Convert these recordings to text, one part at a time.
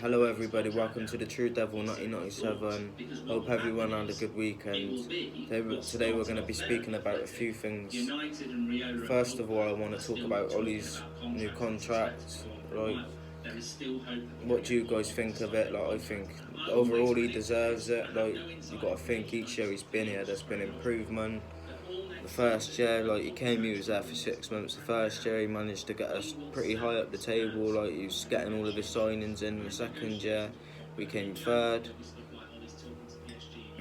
Hello everybody, welcome to the True Devil 1997. Hope everyone had a good weekend. Today we're going to be speaking about a few things. First of all, I want to talk about Ollie's new contract. Like, what do you guys think of it? Like, I think overall he deserves it. Like, you got to think each year he's been here, there's been improvement. The first year, like he was there for 6 months. The first year, he managed to get us pretty high up the table. Like he was getting all of his signings in. The second year, we came third.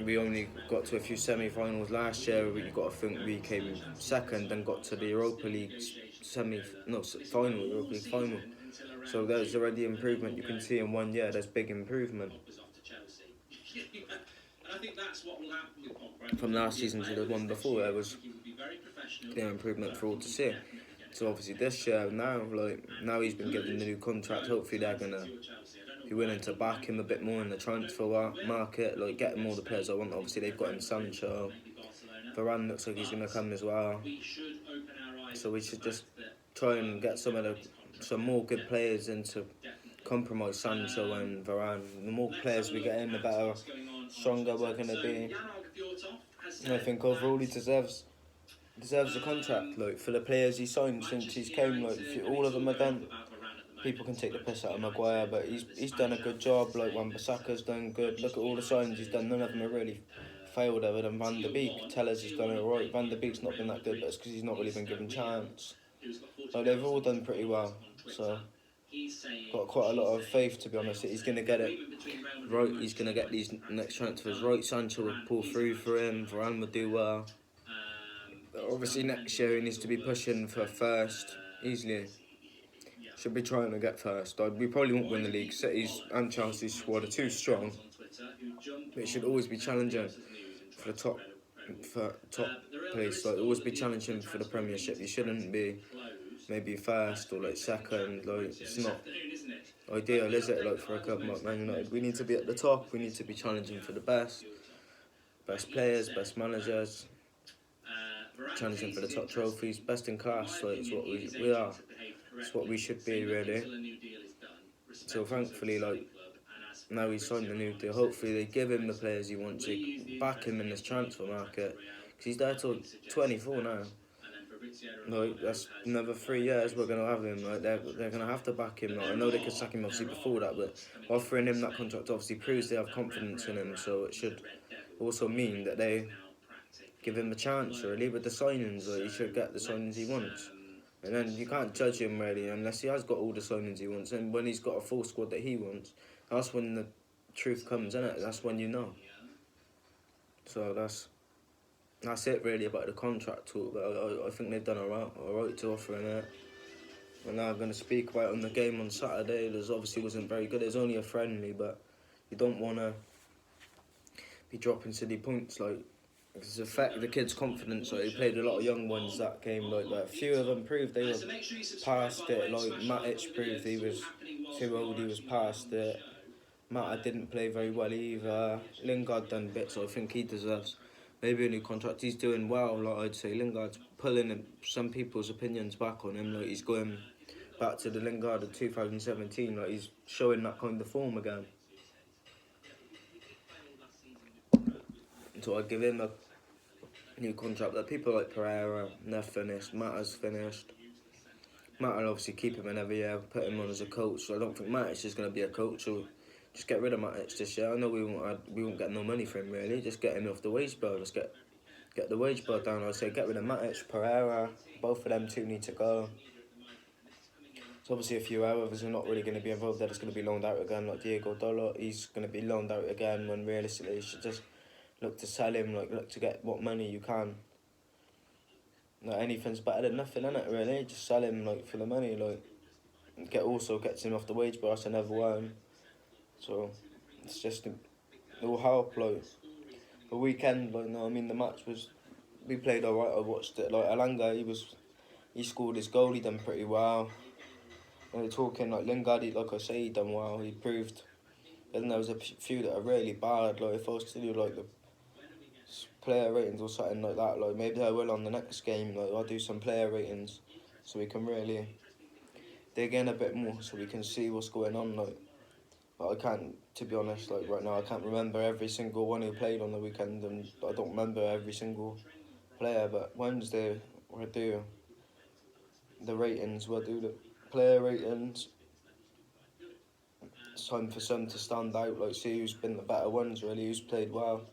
We only got to a few semi-finals last year. You got to think we came second and got to the Europa League final, Europa League final. So there's already improvement. You can see in 1 year there's big improvement. From last season to the one before, there was clear improvement for all to see. So obviously this year now he's been given the new contract. Hopefully they're gonna be willing to back him a bit more in the transfer market, like getting more the players I want. Obviously they've got him Sancho. Varane looks like he's gonna come as well. So we should just try and get some more good players in to compromise Sancho and Varane. The more players we get in, the better, stronger we're gonna be. And I think overall he deserves a contract. Like for the players he signed since he's came, like all of them are done. People can take the piss out of Maguire, but he's done a good job. Like Wan-Bissaka's done good. Look at all the signings he's done. None of them are really failed other than Van der Beek. Tellers has done it right. Van der Beek's not been that good, but it's because he's not really been given chance. Like they've all done pretty well. So got quite a lot of faith, to be honest, that he's gonna get it right. He's gonna get these next transfers right. Sancho will pull through for him. Varane will do well. But obviously next year he needs to be pushing for first easily. Should be trying to get first. We probably won't win the league. City's and Chelsea's squad are too strong. But it should always be challenging for the top place. Like always be challenging for the Premiership. You shouldn't be maybe first or like second. Like it's not ideal, is it? Like for a club like Man United, we need to be at the top. We need to be challenging for the best players, best managers, challenging for the top trophies, best in class. Like it's what we are. It's what we should be, really. So thankfully, like now he's signed the new deal. Hopefully they give him the players he wants to back him in this transfer market, because he's there till 24 now. Like that's another 3 years we're gonna have him. Like they're gonna have to back him. Like, I know they could sack him obviously before that, but offering him that contract obviously proves they have confidence in him. So it should also mean that they give him a chance, really, with the signings. Like he should get the signings he wants. And then you can't judge him really unless he has got all the signings he wants. And when he's got a full squad that he wants, that's when the truth comes, innit? That's when you know. So that's it really about the contract talk. But I think they've done alright to offering it. And now I'm going to speak about on the game on Saturday. It obviously wasn't very good. It was only a friendly, but you don't want to be dropping silly points like. It's affect the kids' confidence. Like, he played a lot of young ones that game, like, but a few of them proved they were past it. Like Matic proved he was too old, he was past it. Mata didn't play very well either. Lingard done bits, so I think he deserves maybe a new contract. He's doing well, like I'd say. Lingard's pulling some people's opinions back on him. Like he's going back to the Lingard of 2017. Like he's showing that kind of form again. So I'd give him a new contract. That people like Pereira, they're finished. Mata's finished. Mata will obviously keep him in every year, put him on as a coach. So I don't think Matic is going to be a coach. So just get rid of Matic this year. I know we won't get no money for him really. Just get him off the wage bill. Let's get the wage bill down. I'd say get rid of Matic, Pereira. Both of them two need to go. So obviously a few others are not really going to be involved. They're just going to be loaned out again. Like Diego Dalot, he's going to be loaned out again. When realistically you should just look to sell him. Like look to get what money you can. Like anything's better than nothing, innit? Really, just sell him like for the money. Like gets him off the wage bill. That's another one. So it's just it will help. Like the weekend, like no, I mean the match was we played alright. I watched it. Like Alanga, he scored his goal. He done pretty well. And we're talking like Lingard, like I say, he done well. He proved. Then there was a few that are really bad. Like if I was to do like the player ratings or something like that, like maybe I will on the next game. Like I'll do some player ratings so we can really dig in a bit more, so we can see what's going on. Like But I can't, to be honest, like right now, I can't remember every single one who played on the weekend, and I don't remember every single player. But Wednesday, we'll do the ratings, we'll do the player ratings. It's time for some to stand out, like see who's been the better ones, really, who's played well.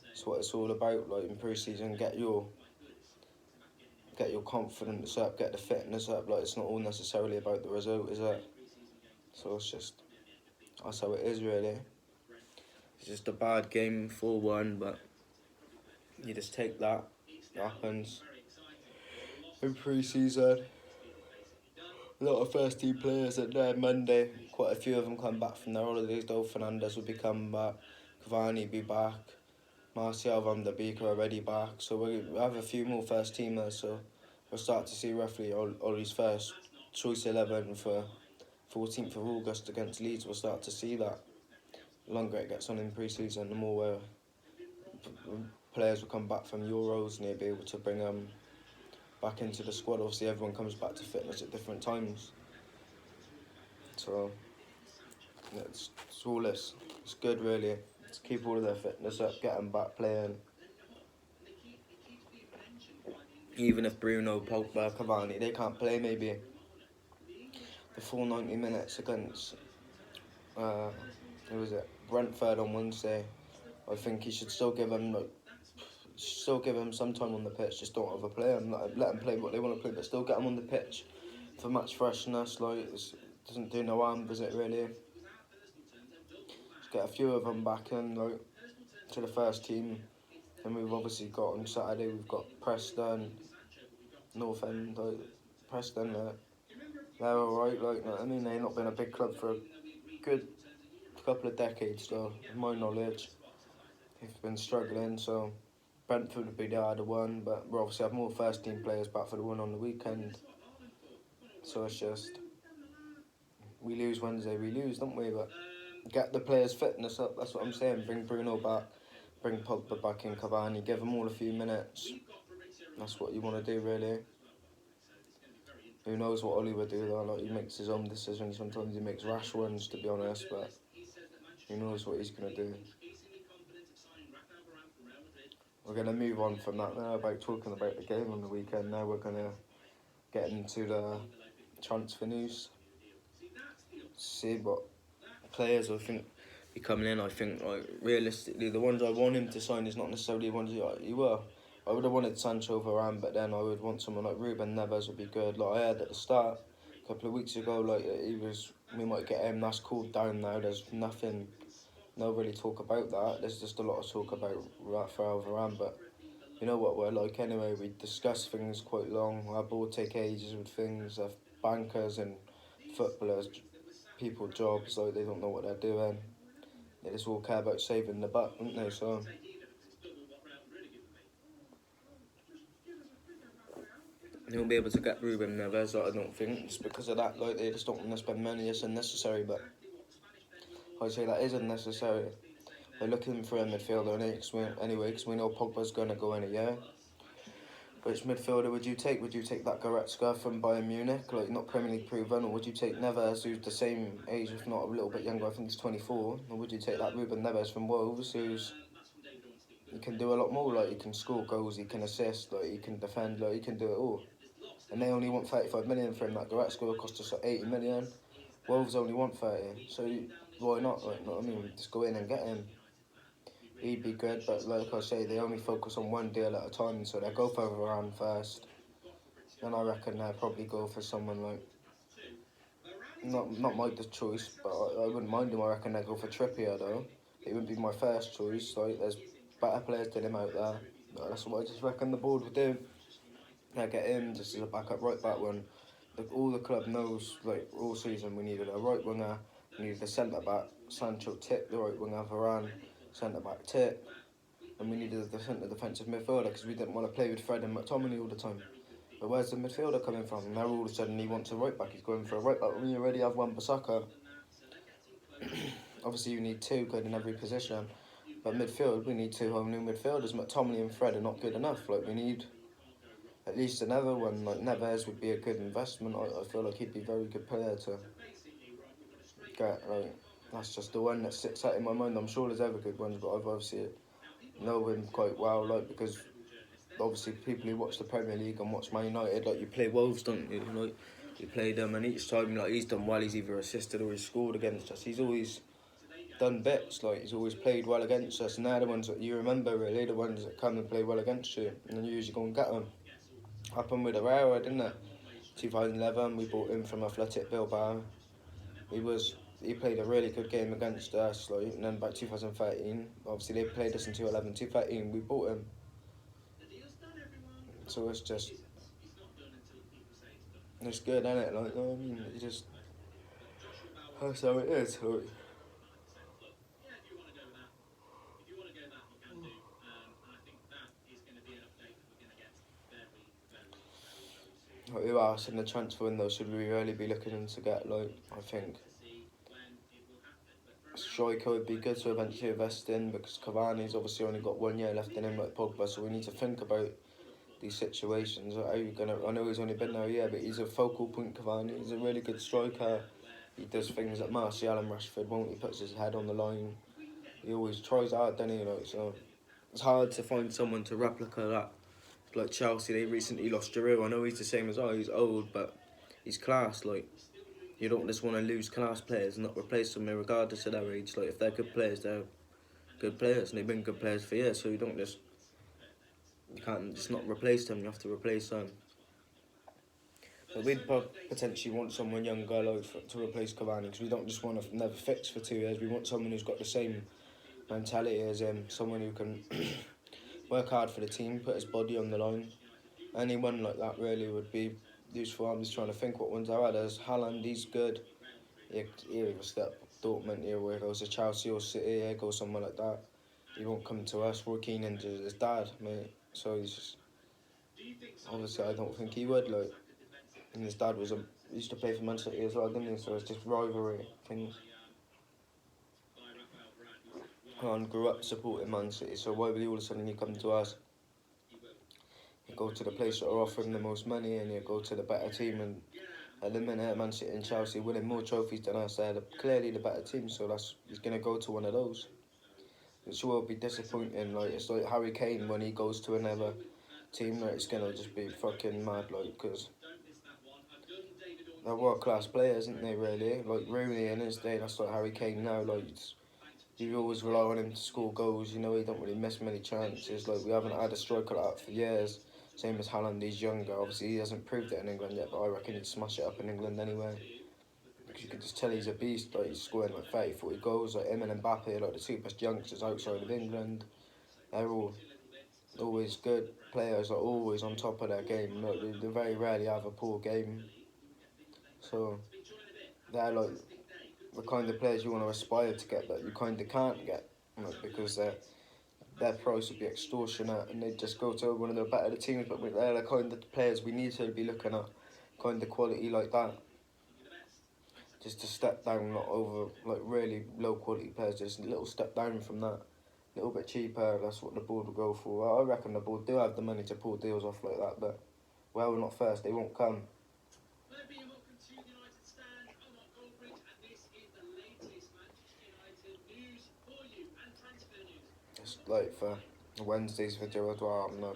That's what it's all about, like in pre-season, get your confidence up, get the fitness up. Like it's not all necessarily about the result, is it? So it's just, that's how it is, really. It's just a bad game, 4-1, but you just take that. It happens. In pre-season, a lot of first team players at there Monday. Quite a few of them come back from their holidays though. Fernandes will be coming back. Cavani be back. Martial, Van der Beek are already back. So we have a few more first teamers. So we'll start to see roughly Ollie's first choice 11 for 14th of August against Leeds. We'll start to see that. The longer it gets on in pre-season, the more players will come back from Euros and they'll be able to bring them back into the squad. Obviously everyone comes back to fitness at different times. So it's all this. It's good, really. Let's keep all of their fitness up, get them back playing. Even if Bruno, Pogba, Cavani, they can't play maybe the full 90 minutes against who was it? Brentford on Wednesday. I think he should still give them some time on the pitch. Just don't overplay them. Let them play what they want to play, but still get them on the pitch for match freshness. Like it doesn't do no harm, does it really? Just get a few of them back in, like to the first team. And we've obviously got on Saturday. We've got Preston, North End, like Preston. They're alright. Like I mean, they've not been a big club for a good couple of decades, though. In my knowledge, they've been struggling. So Brentford would be the harder one, but we obviously have more first team players back for the one on the weekend. So it's just we lose Wednesday, we lose, don't we? But get the players' fitness up. That's what I'm saying. Bring Bruno back, bring Pogba back in, Cavani. Give them all a few minutes. That's what you want to do, really. Who knows what Ollie would do though? Like he makes his own decisions. Sometimes he makes rash ones, to be honest. But who knows what he's gonna do? We're gonna move on from that now. About talking about the game on the weekend. Now we're gonna get into the transfer news. See what players I think be coming in. I think like realistically, the ones I want him to sign is not necessarily the ones he will. I would have wanted Sancho Varane, but then I would want someone like Ruben Neves would be good. Like I heard at the start, a couple of weeks ago, like we might get him. That's cooled down now. There's nothing, no really talk about that. There's just a lot of talk about Rafael Varane, but you know what we're like anyway. We discuss things quite long. Our board take ages with things. Bankers and footballers, people jobs, like they don't know what they're doing. They just all care about saving the buck, don't they? So they won't be able to get Ruben Neves, I don't think, just because of that. Like they just don't want to spend money. It's unnecessary, but I'd say that is unnecessary. They're looking for a midfielder anyway, because we know Pogba's going to go in a year. Which midfielder would you take? Would you take that Goretzka from Bayern Munich, like not Premier League proven, or would you take Neves, who's the same age, if not a little bit younger? I think he's 24. Or would you take that Ruben Neves from Wolves, he can do a lot more? Like he can score goals, he can assist, like he can defend, like he can do it all. And they only want 35 million for him. That Goretzka will cost us 80 million. Wolves only want 30. So why not? Like, know what I mean? Just go in and get him. He'd be good, but like I say, they only focus on one deal at a time, so they'll go for Varane first. Then I reckon they'll probably go for someone like, not my choice, but I wouldn't mind him. I reckon they'll go for Trippier though. It wouldn't be my first choice, like there's better players than him out there. That's what I just reckon the board would do. Yeah, get him just as a backup right back one. All the club knows, like all season, we needed a right winger, we needed a centre back. Sancho tip the right winger, Varane centre back tip, and we needed the centre defensive midfielder because we didn't want to play with Fred and McTominay all the time. But where's the midfielder coming from? Now all of a sudden he wants a right back. He's going for a right back when you already have one Bissaka. Obviously you need two good in every position, but midfield we need two whole new midfielders. McTominay and Fred are not good enough. Like we need at least another one. Like Neves would be a good investment. I feel like he'd be a very good player to get. Like That's just the one that sits out in my mind. I'm sure there's other good ones, but I've obviously know him quite well, like, because obviously people who watch the Premier League and watch Man United, like, you play Wolves, don't you? Like, you play them, and each time, like, he's done well. He's either assisted or he's scored against us. He's always done bits, like, he's always played well against us, and they're the ones that you remember, really, the ones that come and play well against you, and then you usually go and get them. Happened with Herrera, didn't it? 2011, we bought him from Athletic Bilbao. He played a really good game against us, like, and then by 2013, obviously they played us in 2011, 2013, we bought him. So it's just, it's good, isn't it? Like, you know what I mean? It just, that's how it is. Like, who else in the transfer window should we really be looking to get? Like, I think striker would be good to eventually invest in, because Cavani's obviously only got 1 year left in him, like Pogba. So we need to think about these situations. How are you gonna? I know he's only been there a year, but he's a focal point. Cavani, he's a really good striker. He does things that Martial and Rashford won't. He puts his head on the line. He always tries hard, doesn't he? Like, so it's hard to find someone to replicate that. Like Chelsea, they recently lost Giroud. I know he's the same as I. He's old, but he's class. Like, you don't just want to lose class players and not replace them regardless of their age. Like, if they're good players, they're good players, and they've been good players for years. So you can't just not replace them. You have to replace them. But we'd potentially want someone younger, like, to replace Cavani, because we don't just want to never fix for 2 years. We want someone who's got the same mentality as him, someone who can work hard for the team, put his body on the line. Anyone like that really would be useful. I'm just trying to think what ones I had. There's Haaland, he's good. He was that Dortmund here where he goes to Chelsea or City, he goes somewhere like that. He won't come to us. We're keen into his dad, mate. So he's just, obviously I don't think he would, like. And his dad he used to play for Man City as well, didn't he? So it's just rivalry things. Haaland grew up supporting Man City, so why would he all of a sudden he come to us? He'd go to the place that are offering the most money, and he'd go to the better team. And at the minute, Man City and Chelsea winning more trophies than us. They're clearly the better team, so he's going to go to one of those. Which will be disappointing. Like, it's like Harry Kane when he goes to another team, like, it's going to just be fucking mad, like, because they're world-class players, aren't they, really? Like, Rooney in his day, that's like Harry Kane now. Like, you always rely on him to score goals. You know, he don't really miss many chances. Like, we haven't had a striker like that for years. Same as Haaland, he's younger. Obviously, he hasn't proved it in England yet, but I reckon he'd smash it up in England anyway. Because you can just tell he's a beast. Like, he's scoring like 30, 40 goals. Like, him and Mbappe, like the two best youngsters outside of England. They're all always good players, like, always on top of their game. Like, they very rarely have a poor game. So, they're like the kind of players you want to aspire to get, but you kind of can't get, like, because their price would be extortionate, and they'd just go to one of the better teams. But they're the kind of players we need to be looking at, kind of quality like that. Just to step down, not over like really low quality players. Just a little step down from that, a little bit cheaper. That's what the board will go for. I reckon the board do have the money to pull deals off like that, but well, we're not first. They won't come. It's like for Wednesday's video as well. I'm gonna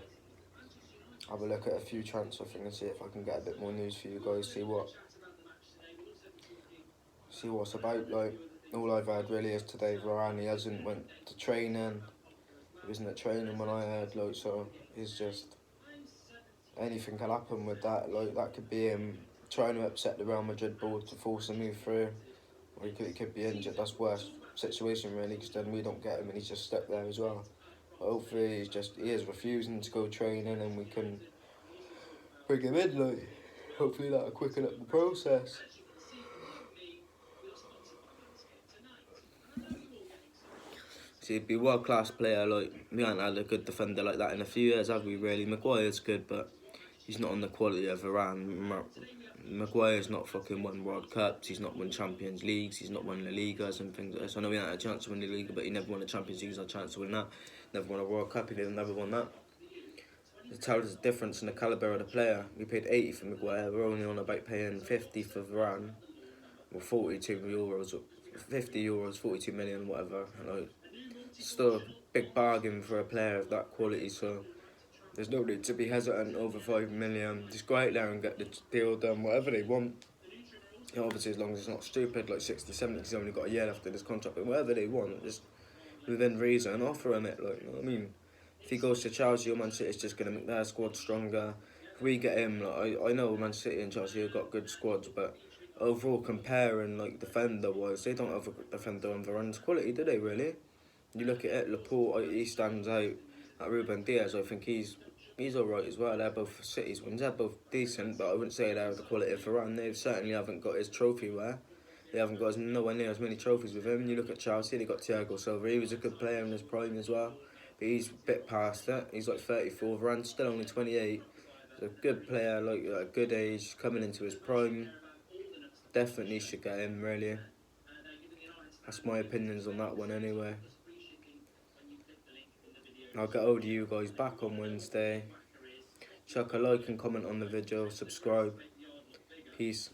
have a look at a few transfer things and see if I can get a bit more news for you guys. See what's about. Like, all I've heard really is today Varane hasn't went to training. He wasn't at training when I heard. Like, so it's just anything can happen with that. Like, that could be him trying to upset the Real Madrid board to force a move through, or he could be injured. That's worst situation really, because then we don't get him and he's just stuck there as well. But hopefully he is refusing to go training and we can bring him in. Like, hopefully that'll quicken up the process. So he'd be a world-class player. Like, we haven't had a good defender like that in a few years, have we, really? Maguire's good, but he's not on the quality of Varane. Maguire's not fucking won World Cups, he's not won Champions Leagues, he's not won La Ligas and things like that. So I know he had a chance to win the Liga, but he never won the Champions League, he's had a chance to win that. Never won a World Cup, he never won that. It tells us the difference in the calibre of the player. We paid 80 for Maguire, we're only on about paying 50 for Varane. Well, 42 euros 50 euros, 42 million, whatever. Like, still a big bargain for a player of that quality. So there's no need to be hesitant over 5 million. Just go out there and get the deal done, whatever they want. Obviously, as long as it's not stupid, like 60, 70, he's only got a year left in his contract, but whatever they want, just within reason, offering it. Like, you know what I mean? If he goes to Chelsea or Man City, it's just going to make their squad stronger. If we get him, like, I know Man City and Chelsea have got good squads, but overall, comparing like defender-wise, they don't have a defender on Varane's quality, do they? Really? You look at it, Laporte, he stands out. At Ruben Diaz, I think he's alright as well. They're both City's wins. They're both decent, but I wouldn't say they're the quality of Varane. They certainly haven't got his trophy wear. They haven't got nowhere near as many trophies with him. You look at Chelsea, they got Thiago Silva. He was a good player in his prime as well, but he's a bit past it. He's like 34. Varane's still only 28. He's a good player, like at a good age, coming into his prime. Definitely should get him, really. That's my opinions on that one anyway. I'll get hold of you guys back on Wednesday. Chuck a like and comment on the video, subscribe. Peace.